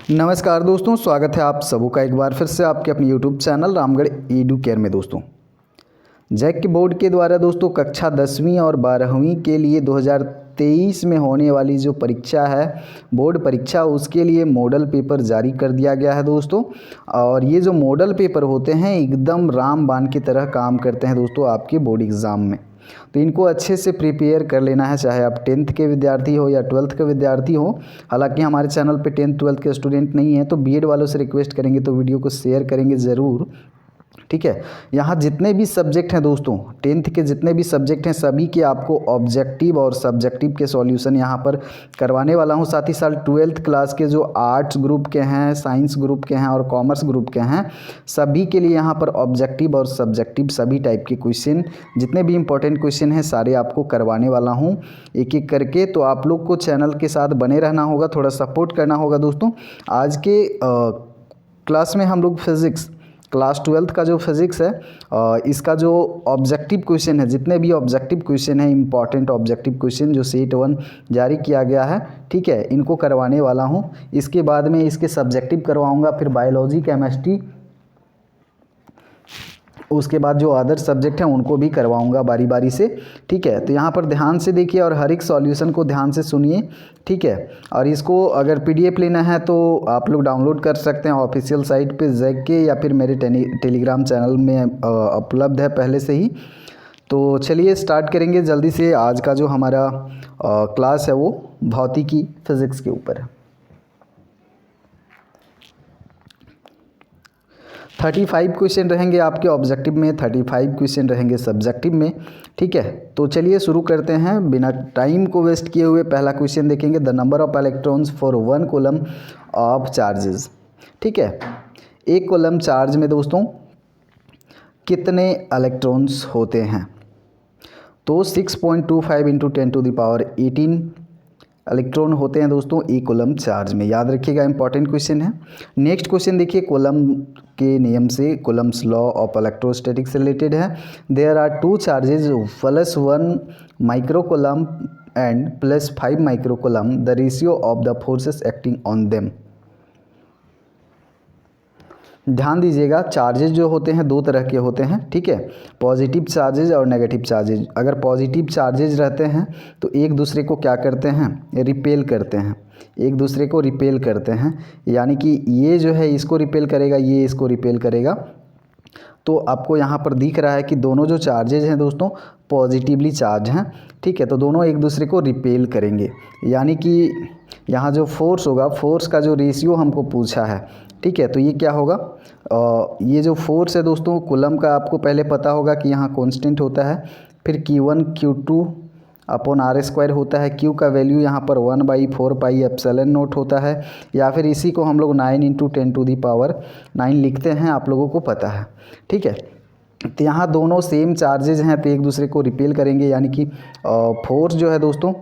नमस्कार दोस्तों, स्वागत है आप सबों का एक बार फिर से आपके अपने YouTube channel Ramgarh edu care में। दोस्तों जैक के बोर्ड के द्वारा दोस्तों कक्षा 10वीं और 12वीं के लिए 2023 में होने वाली जो परीक्षा है, बोर्ड परीक्षा, उसके लिए मॉडल पेपर जारी कर दिया गया है दोस्तों। और ये जो मॉडल पेपर होते हैं एकदम रामबाण की तरह काम करते हैं दोस्तों आपके बोर्ड एग्ज़ाम में। तो इनको अच्छे से प्रिपेयर कर लेना है, चाहे आप 10th के विद्यार्थी हो या 12th के विद्यार्थी हो। हालांकि हमारे चैनल पे 10th 12th के स्टूडेंट नहीं है, तो बीएड वालों से रिक्वेस्ट करेंगे तो वीडियो को शेयर करेंगे ज़रूर, ठीक है। यहाँ जितने भी सब्जेक्ट हैं दोस्तों, 10th के जितने भी सब्जेक्ट हैं सभी के आपको ऑब्जेक्टिव और सब्जेक्टिव के सॉल्यूशन यहाँ पर करवाने वाला हूँ। साथ ही साथ 12th क्लास के जो आर्ट्स ग्रुप के हैं, साइंस ग्रुप के हैं और कॉमर्स ग्रुप के हैं, सभी के लिए यहाँ पर ऑब्जेक्टिव और सब्जेक्टिव सभी टाइप के क्वेश्चन, जितने भी इंपॉर्टेंट क्वेश्चन हैं सारे आपको करवाने वाला हूँ एक एक करके। तो आप लोग को चैनल के साथ बने रहना होगा, थोड़ा सपोर्ट करना होगा दोस्तों। आज के क्लास में हम लोग फिज़िक्स, क्लास 12th का जो फिज़िक्स है, इसका जो ऑब्जेक्टिव क्वेश्चन है, जितने भी ऑब्जेक्टिव क्वेश्चन है, इंपॉर्टेंट ऑब्जेक्टिव क्वेश्चन जो सेट 1 जारी किया गया है, ठीक है, इनको करवाने वाला हूँ। इसके बाद में इसके सब्जेक्टिव करवाऊँगा, फिर बायोलॉजी, केमिस्ट्री, उसके बाद जो अदर सब्जेक्ट हैं उनको भी करवाऊंगा बारी बारी से, ठीक है। तो यहाँ पर ध्यान से देखिए और हर एक सॉल्यूशन को ध्यान से सुनिए, ठीक है। और इसको अगर पीडीएफ लेना है तो आप लोग डाउनलोड कर सकते हैं ऑफिशियल साइट पे जैक के, या फिर मेरे टेलीग्राम चैनल में उपलब्ध है पहले से ही। तो चलिए स्टार्ट करेंगे जल्दी से। आज का जो हमारा क्लास है वो भौतिकी फिज़िक्स के ऊपर है। 35 क्वेश्चन रहेंगे आपके ऑब्जेक्टिव में, 35 क्वेश्चन रहेंगे सब्जेक्टिव में, ठीक है। तो चलिए शुरू करते हैं बिना टाइम को वेस्ट किए हुए। पहला क्वेश्चन देखेंगे, the number of electrons for 1 coulomb of charges, ठीक है। एक कूलम चार्ज में दोस्तों कितने इलेक्ट्रॉन्स होते हैं? तो 6.25 × 10⁻18 इलेक्ट्रॉन होते हैं दोस्तों एक कूलम चार्ज में, याद रखिएगा, इंपॉर्टेंट क्वेश्चन है। नेक्स्ट क्वेश्चन देखिए, कूलम के नियम से, कूलम्स लॉ ऑफ इलेक्ट्रोस्टैटिक्स से रिलेटेड है। There are 2 charges +1 micro coulomb and +5 micro coulomb, the ratio of the forces acting on them. ध्यान दीजिएगा, चार्जेज जो होते हैं 2 तरह के होते हैं, ठीक है, पॉजिटिव चार्जेज और नेगेटिव चार्जेज। अगर पॉजिटिव चार्जेज रहते हैं तो एक दूसरे को क्या करते हैं, रिपेल करते हैं, एक दूसरे को रिपेल करते हैं। यानी कि ये जो है इसको रिपेल करेगा, ये इसको रिपेल करेगा। तो आपको यहाँ पर दिख रहा है कि दोनों जो चार्जेज हैं दोस्तों पॉजिटिवली चार्ज हैं, ठीक है। तो दोनों एक दूसरे को रिपेल करेंगे। यानी कि यहाँ जो फोर्स होगा, फोर्स का जो रेशियो हमको पूछा है, ठीक है, तो ये क्या होगा, ये जो फोर्स है दोस्तों कूलम का, आपको पहले पता होगा कि यहाँ कांस्टेंट होता है, फिर Q1 Q2 अपॉन R² होता है। Q का वैल्यू यहाँ पर 1/4πε0 होता है, या फिर इसी को हम लोग 9 × 10⁻9 लिखते हैं, आप लोगों को पता है, ठीक है। तो यहाँ दोनों सेम चार्जेज हैं तो एक दूसरे को रिपेल करेंगे। यानी कि फोर्स जो है दोस्तों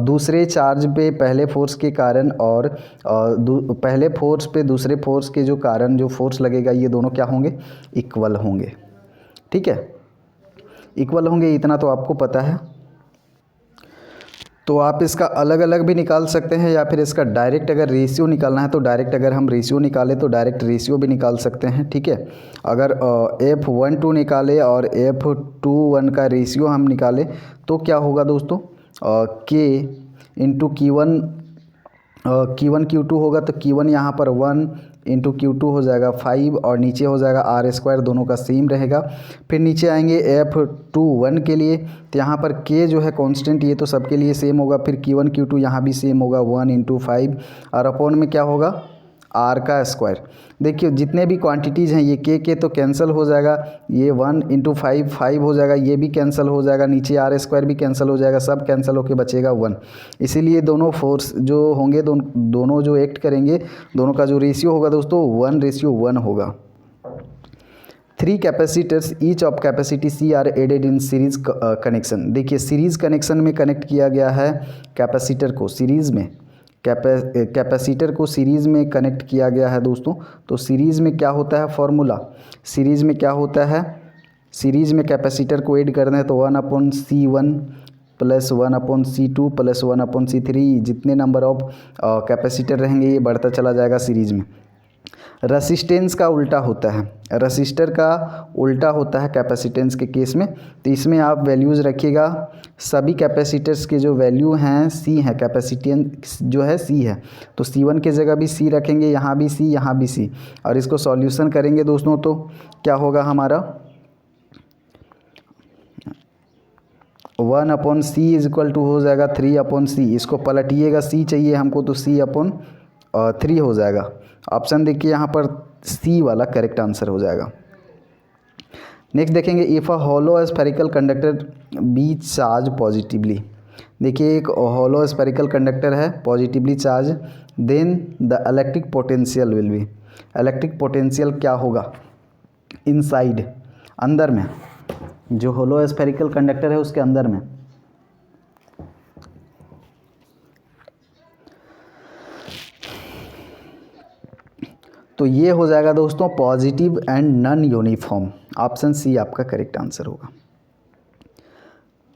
दूसरे चार्ज पे पहले फोर्स के कारण और पहले फोर्स पे दूसरे फोर्स के जो कारण जो फोर्स लगेगा, ये दोनों क्या होंगे, इक्वल होंगे, ठीक है, इक्वल होंगे, इतना तो आपको पता है। तो आप इसका अलग अलग भी निकाल सकते हैं, या फिर इसका डायरेक्ट अगर रेशियो निकालना है तो डायरेक्ट, अगर हम रेशियो निकालें तो डायरेक्ट रेशियो भी निकाल सकते हैं, ठीक है। अगर F12 निकाले और F21 का रेशियो हम निकालें तो क्या होगा दोस्तों, K × Q1 Q2 होगा। तो Q1 यहाँ पर 1 × Q2 हो जाएगा 5, और नीचे हो जाएगा R², दोनों का सेम रहेगा। फिर नीचे आएंगे F21 के लिए, तो यहाँ पर K जो है कांस्टेंट, ये तो सबके लिए सेम होगा। फिर Q1 Q2 यहाँ भी सेम होगा, 1 × 5, और अपॉन में क्या होगा, R²। देखिए जितने भी क्वांटिटीज़ हैं ये K तो कैंसिल हो जाएगा, ये 1 × 5 5 हो जाएगा, ये भी कैंसिल हो जाएगा, नीचे R² भी कैंसिल हो जाएगा, सब कैंसिल होके बचेगा 1। इसीलिए दोनों फोर्स जो होंगे, दोनों जो एक्ट करेंगे, दोनों का जो रेशियो होगा दोस्तों 1:1 होगा। 3 capacitors each of capacity C are added in series connection. देखिए सीरीज़ कनेक्शन में कनेक्ट किया गया है कैपेसिटर को, सीरीज़ में कैपेसिटर को सीरीज़ में कनेक्ट किया गया है दोस्तों। तो सीरीज़ में क्या होता है फॉर्मूला, सीरीज़ में क्या होता है, सीरीज़ में कैपेसिटर को ऐड करना है तो 1/C1 plus 1/C2 plus 1/C3, जितने नंबर ऑफ कैपेसिटर रहेंगे ये बढ़ता चला जाएगा सीरीज में। रसिस्टेंस का उल्टा होता है, रसिस्टर का उल्टा होता है कैपेसिटेंस के केस में। तो इसमें आप वैल्यूज़ रखिएगा, सभी कैपेसिटर्स के जो वैल्यू हैं सी है, कैपेसिटेंस जो है सी है, तो C1 के जगह भी सी रखेंगे, यहाँ भी सी, यहाँ भी सी, और इसको सॉल्यूशन करेंगे दोस्तों तो क्या होगा हमारा 1/C इज इक्वल टू हो जाएगा 3/C। इसको पलटिएगा, सी चाहिए हमको तो C/3 हो जाएगा। ऑप्शन देखिए यहाँ पर सी वाला करेक्ट आंसर हो जाएगा। नेक्स्ट देखेंगे, if a hollow spherical conductor be charge positively. देखिए एक होलो स्फेरिकल कंडक्टर है, positively charge, then the electric potential will be. Electric potential क्या होगा इनसाइड, अंदर में, जो होलो स्फेरिकल कंडक्टर है उसके अंदर में। तो ये हो जाएगा दोस्तों positive and non uniform. Option C आपका करेक्ट आंसर होगा।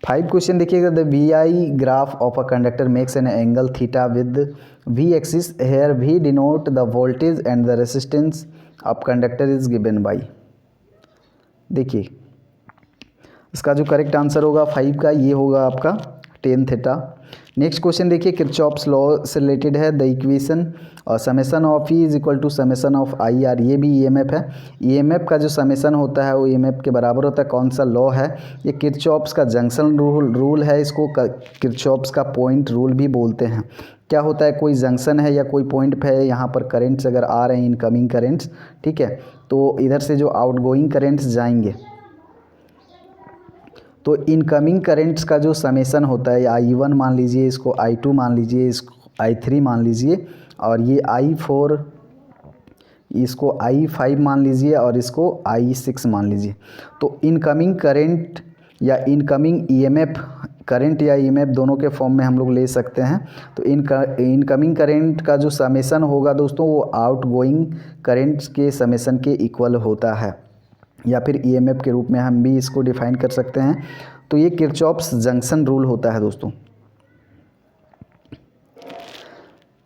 5 क्वेश्चन देखिएगा, the VI graph of a conductor makes an angle theta with V axis, here V denote the voltage and the resistance of conductor is given by. देखिए इसका जो correct answer होगा 5 का ये होगा आपका tan थीटा। नेक्स्ट क्वेश्चन देखिए, Kirchhoff's law से रिलेटेड है, द इक्वेशन और summation of E is equal to summation of I R. ये भी ईएमएफ है, ईएमएफ का जो समेसन होता है वो ईएमएफ के बराबर होता है। कौन सा लॉ है ये, किरचॉफ्स का जंक्शन रूल है, इसको किरचॉफ्स का पॉइंट रूल भी बोलते हैं। क्या होता है, कोई जंक्शन है या कोई पॉइंट पे है, यहाँ पर करेंट्स अगर आ रहे हैं इनकमिंग करेंट्स, ठीक है, तो इधर से जो आउटगोइंग करेंट्स जाएंगे तो इनकमिंग करेंट्स का जो समेसन होता है, I1 मान लीजिए, इसको I2 मान लीजिए, इसको I3 मान लीजिए, और ये I4, इसको I5 मान लीजिए, और इसको I6 मान लीजिए। तो इनकमिंग करंट या इनकमिंग ईएमएफ, करंट या ईएमएफ दोनों के फॉर्म में हम लोग ले सकते हैं। तो इनकमिंग करंट का जो समेसन होगा दोस्तों वो आउटगोइंग करंट्स के समेसन के इक्वल होता है, या फिर ईएमएफ के रूप में हम भी इसको डिफाइन कर सकते हैं। तो ये किरचॉफ्स जंक्शन रूल होता है दोस्तों।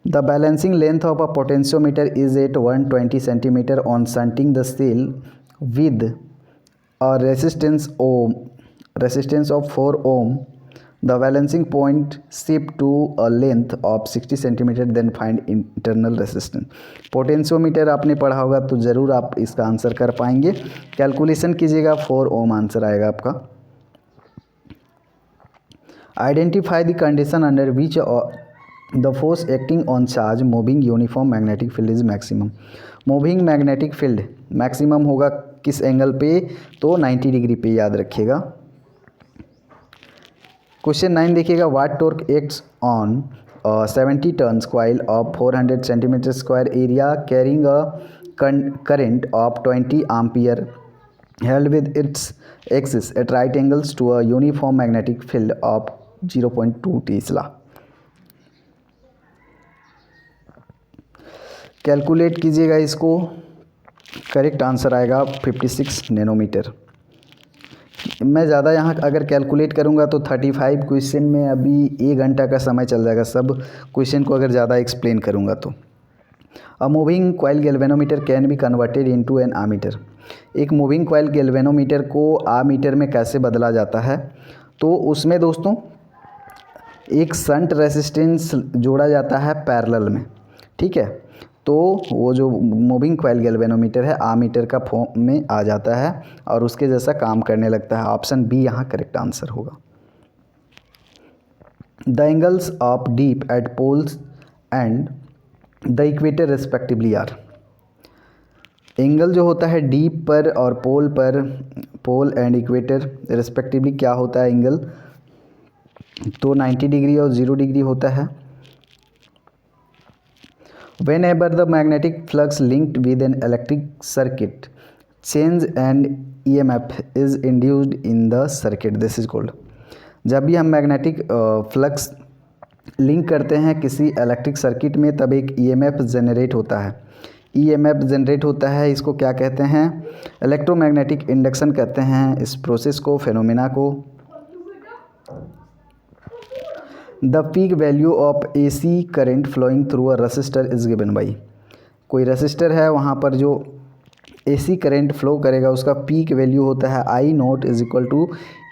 The balancing length of a potentiometer is at 120 centimetre on shunting the cell with a resistance of 4 ohm. The balancing point shift to a length of 60 centimetre, then find internal resistance. Potentiometer आपने पढ़ा होगा तो ज़रूर आप इसका answer कर पाएंगे। Calculation कीजिएगा, 4 ओम आंसर आएगा आपका। Identify the condition under which the force acting on charge moving uniform magnetic field is maximum. Moving magnetic field maximum होगा किस एंगल पे, तो 90 डिग्री पे, याद रखिएगा। क्वेश्चन 9 देखिएगा, what torque acts on 70 turns coil of 400 centimetre square area carrying a current of 20 ampere held with its axis at right angles to a uniform magnetic field of 0.2 Tesla। Calculate कीजिएगा इसको, correct answer आएगा 56 nanometre. मैं ज़्यादा यहाँ अगर calculate करूँगा तो 35 question में अभी 1 घंटा का समय चल जाएगा, सब क्वेश्चन को अगर ज़्यादा एक्सप्लेन करूँगा तो। A moving coil galvanometer can be converted into an ammeter. एक मूविंग कॉइल गैल्वेनोमीटर को आमीटर में कैसे बदला जाता है, तो उसमें दोस्तों एक शंट रेसिस्टेंस जोड़ा जाता है पैरेलल में, ठीक है। तो वो जो मूविंग कॉइल गैल्वेनोमीटर है आमीटर का फॉर्म में आ जाता है और उसके जैसा काम करने लगता है। ऑप्शन बी यहाँ करेक्ट आंसर होगा। The angles of dip at poles and the equator respectively are. Angle जो होता है डीप पर और पोल एंड इक्वेटर रेस्पेक्टिवली क्या होता है एंगल, तो 90 डिग्री और 0 डिग्री होता है। Whenever the magnetic flux linked with an electric circuit change and EMF is induced in the circuit, this is called। जब भी हम मैग्नेटिक फ्लक्स लिंक करते हैं किसी इलेक्ट्रिक सर्किट में तब एक EMF जनरेट होता है। EMF जनरेट होता है, इसको क्या कहते हैं, इलेक्ट्रोमैग्नेटिक इंडक्शन कहते हैं इस प्रोसेस को, फेनोमेना को। The peak value of AC current flowing through a resistor is given by. कोई रसिस्टर है, वहाँ पर जो AC करंट फ्लो करेगा उसका पीक वैल्यू होता है I naught is equal to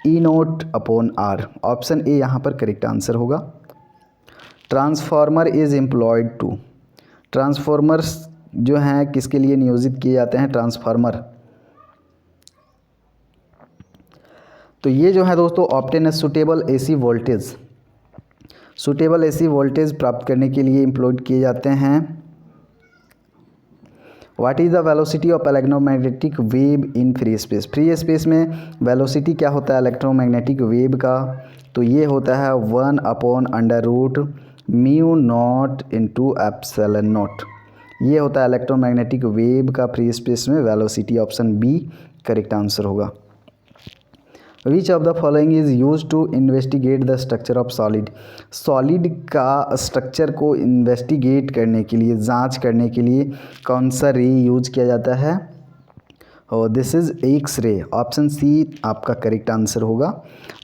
E naught upon R। Option A यहाँ पर करेक्ट आंसर होगा। Transformer is employed to, transformers जो हैं किसके लिए नियोजित किए जाते हैं, ट्रांसफार्मर। तो ये जो है दोस्तों obtain suitable AC voltage, suitable AC voltage प्राप्त करने के लिए एम्प्लॉयड किए जाते हैं। What is the velocity of electromagnetic wave in free space, free space में वेलोसिटी क्या होता है इलेक्ट्रोमैग्नेटिक वेव का, तो ये होता है 1/√μ0 इंटू एप्सिलॉन नॉट। ये होता है इलेक्ट्रोमैग्नेटिक वेव का फ्री स्पेस में velocity. Option B correct answer होगा। Which of the following is use to investigate the structure of solid, solid का स्ट्रक्चर को इन्वेस्टिगेट करने के लिए, जांच करने के लिए कौन सा रे यूज किया जाता है, और this is X ray. Option C आपका करेक्ट आंसर होगा।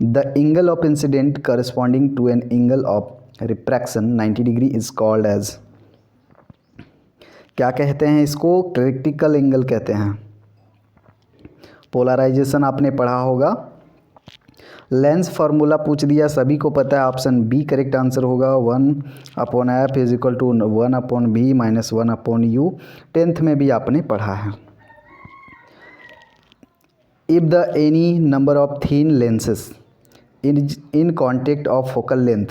The angle of incident corresponding to an angle of refraction 90 degree is called as, क्या कहते हैं इसको, क्रिटिकल एंगल कहते हैं। पोलराइजेशन आपने पढ़ा होगा। लेंस फार्मूला पूछ दिया, सभी को पता है। ऑप्शन बी करेक्ट आंसर होगा। 1/f is equal to 1/b minus 1/u। 10th में भी आपने पढ़ा है। If the any number of thin lenses in contact of focal length,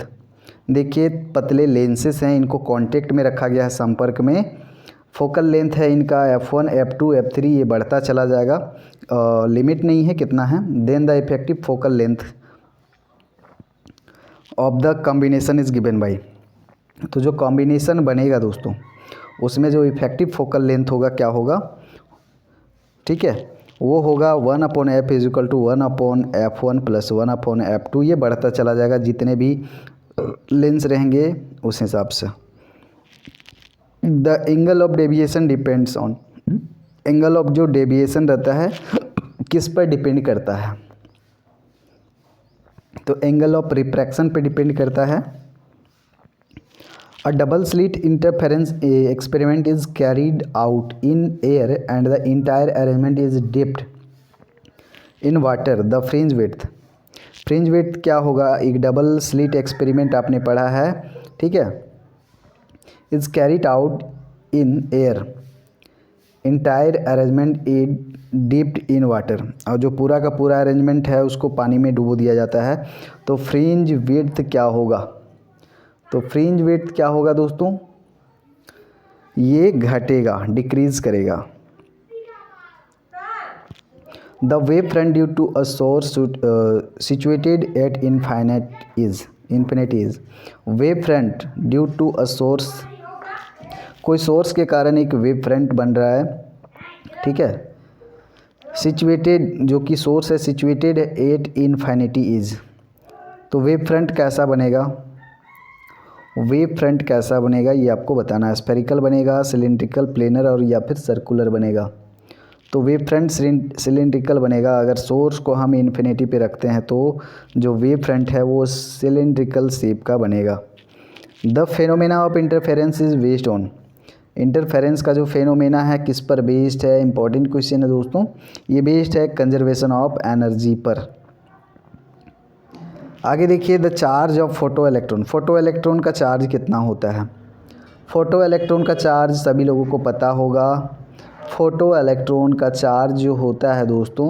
देखिए पतले लेंसेस हैं, इनको कॉन्टेक्ट में रखा गया है, संपर्क में। फोकल लेंथ है इनका f1 f2 f3, ये बढ़ता चला जाएगा, लिमिट नहीं है कितना है। Then the effective focal length of the combination is given by, तो जो कॉम्बिनेशन बनेगा दोस्तों उसमें जो इफेक्टिव फोकल लेंथ होगा क्या होगा, ठीक है, वो होगा 1/f is equal to 1/f1 plus 1/f2। ये बढ़ता चला जाएगा जितने भी लेंस रहेंगे उस हिसाब से। The angle of deviation depends on, angle of जो डेविएशन रहता है किस पर डिपेंड करता है, तो एंगल ऑफ रिफ्रैक्शन पे डिपेंड करता है। अ double slit interference experiment is carried out in air and the entire arrangement is dipped in water, the fringe width, fringe width क्या होगा, एक डबल स्लिट एक्सपेरिमेंट आपने पढ़ा है, ठीक है। Is carried out in air, entire arrangement is dipped in water, और जो पूरा का पूरा अरेंजमेंट है उसको पानी में डुबो दिया जाता है, तो फ्रिंज विड्थ क्या होगा, तो फ्रिंज विड्थ क्या होगा दोस्तों, ये घटेगा, डिक्रीज करेगा। The wave front due to a source situated at infinite is, wave front due to a source, कोई सोर्स के कारण एक वेव फ्रंट बन रहा है, ठीक है। सिचुएटेड जो कि सोर्स है, सिचुएटेड एट इनफाइनिटी इज, तो वेव फ्रंट कैसा बनेगा, वेव फ्रंट कैसा बनेगा ये आपको बताना है। स्फेरिकल बनेगा, सिलिंड्रिकल, प्लेनर और या फिर सर्कुलर बनेगा। तो वेव फ्रंट सिलिंड्रिकल बनेगा। अगर सोर्स को हम इन्फिनिटी पे रखते हैं तो जो वेव फ्रंट है वो सिलिंड्रिकल शेप का बनेगा। The phenomena of interference is based on, interference का जो फेनोमेना है किस पर बेस्ड है, इंपॉर्टेंट क्वेश्चन है दोस्तों। ये बेस्ड है कंजर्वेशन ऑफ एनर्जी पर। आगे देखिए the charge of photo electron, photo electron का चार्ज कितना होता है। फोटो इलेक्ट्रॉन का चार्ज सभी लोगों को पता होगा। फोटो इलेक्ट्रॉन का चार्ज जो होता है दोस्तों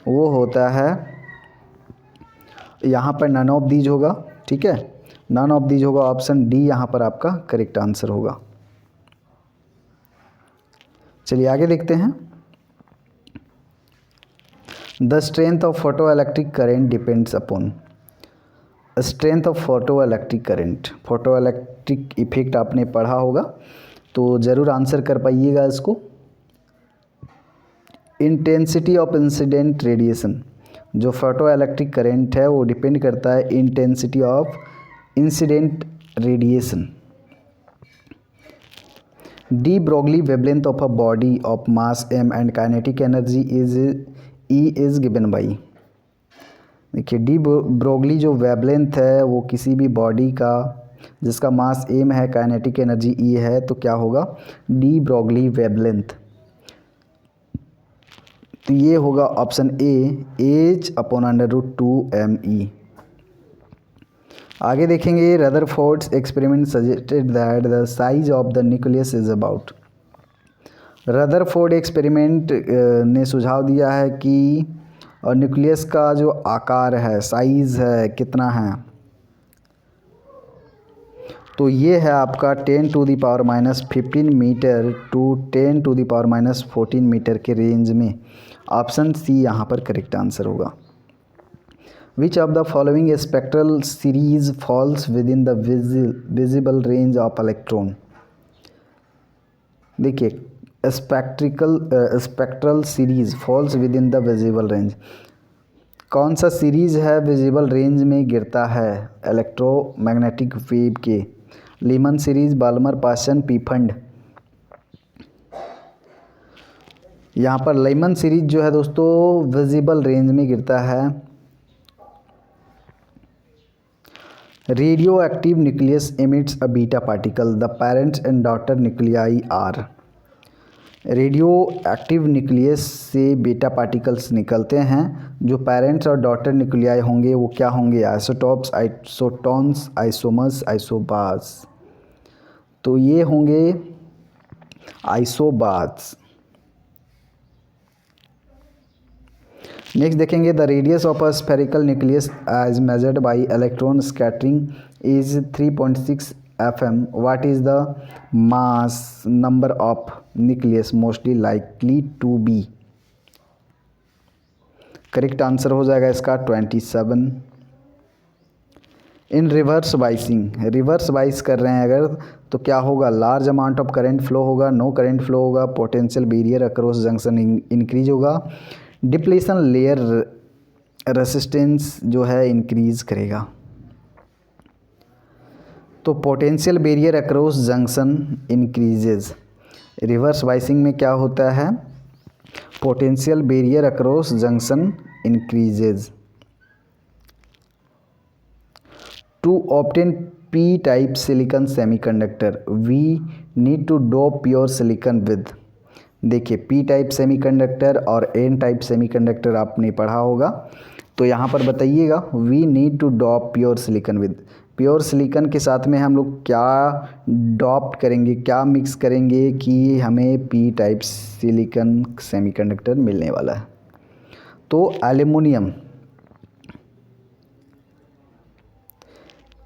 वो होता है, यहाँ पर नन ऑफ दीज होगा, ठीक है, नन ऑफ दीज होगा। ऑप्शन डी यहाँ पर आपका करेक्ट आंसर होगा। चलिए आगे देखते हैं। The strength of photo electric current depends upon, strength of photo electric current, photo electric effect आपने पढ़ा होगा तो ज़रूर आंसर कर पाइएगा इसको। इंटेंसिटी ऑफ इंसिडेंट रेडिएशन, जो फोटो इलेक्ट्रिक करेंट है वो डिपेंड करता है intensity of incident radiation. De Broglie wavelength of a body of mass m and kinetic energy is E is given by, देखिए डी ब्रोगली जो wavelength है वो किसी भी बॉडी का जिसका मास m है, काइनेटिक एनर्जी E है, तो क्या होगा डी ब्रोगली वेवलेंथ। तो ये होगा ऑप्शन ए H/√2mE। आगे देखेंगे Rutherford's experiment suggested that the size of the nucleus is about. Rutherford experiment ने सुझाव दिया है कि न्यूक्लियस का जो आकार है, साइज़ है, कितना है, तो ये है आपका 10⁻⁻15 मीटर टू 10⁻⁻14 मीटर के रेंज में। ऑप्शन सी यहाँ पर करेक्ट आंसर होगा। Which of the following spectral series falls within the visible range of electron. देखिए spectral series falls within the visible range, कौन सा सीरीज है visible range में गिरता है इलेक्ट्रोमैग्नेटिक वेव के। Lyman series, Balmer, Paschen, Pfund. यहाँ पर लीमन सीरीज जो है दोस्तों विजिबल रेंज में गिरता है। Radio active nucleus emits a beta particle, the parents and daughter nuclei are. Radio active nucleus से बीटा पार्टिकल्स निकलते हैं, जो पेरेंट्स और डॉटर न्यूक्लियाई होंगे वो क्या होंगे आइसोटॉप्स, आइसोटॉन्स, आइसोमर्स, आइसोबार्स। तो ये होंगे आइसोबार्स। नेक्स्ट देखेंगे the radius of a spherical nucleus as measured by electron scattering is 3.6 FM। What is the mass number of nucleus mostly likely to be. Correct answer हो जाएगा इसका 27। इन reverse biasing, reverse bias कर रहे हैं अगर तो क्या होगा, large amount of current flow होगा, नो करंट फ्लो होगा, potential barrier across junction increase होगा, डिप्लीशन लेयर रेसिस्टेंस जो है इंक्रीज करेगा। तो potential barrier across junction increases. Reverse biasing में क्या होता है, potential barrier across junction increases. To obtain P type silicon semiconductor we need to dope pure silicon with. देखिए P टाइप सेमीकंडक्टर और N टाइप सेमीकंडक्टर आपने पढ़ा होगा, तो यहाँ पर बताइएगा we need to dope pure silicon with. Pure silicon के साथ में हम लोग क्या डॉप्ट करेंगे, क्या मिक्स करेंगे कि हमें P टाइप सिलिकॉन सेमीकंडक्टर मिलने वाला है। तो aluminium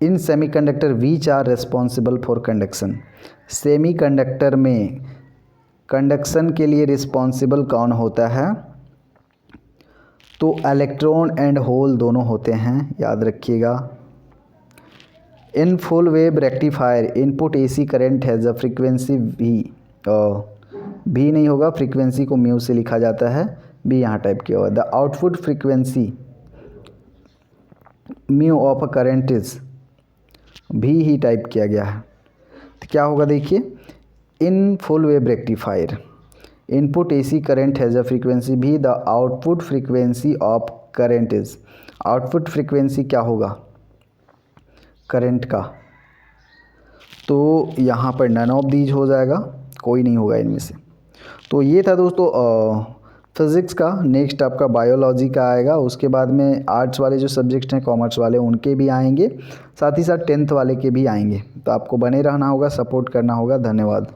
in semiconductor which are responsible for conduction. Semiconductor में कंडक्शन के लिए रिस्पॉन्सिबल कौन होता है, तो इलेक्ट्रॉन एंड होल दोनों होते हैं, याद रखिएगा। इन full wave rectifier input AC current has a frequency भी नहीं होगा, फ्रीक्वेंसी को म्यू से लिखा जाता है, बी यहाँ टाइप किया हुआ। The output frequency mu of a current is भी ही टाइप किया गया है, तो क्या होगा देखिए, in full wave rectifier input AC current has a frequency भी, the output frequency of current is. Output frequency क्या होगा करंट का, तो यहाँ पर नन ऑफ दीज हो जाएगा, कोई नहीं होगा इनमें से। तो ये था दोस्तों फिज़िक्स का। नेक्स्ट आपका बायोलॉजी का आएगा, उसके बाद में आर्ट्स वाले जो सब्जेक्ट हैं कॉमर्स वाले उनके भी आएंगे, साथ ही साथ 10th वाले के भी आएंगे। तो आपको बने रहना होगा, सपोर्ट करना होगा। धन्यवाद।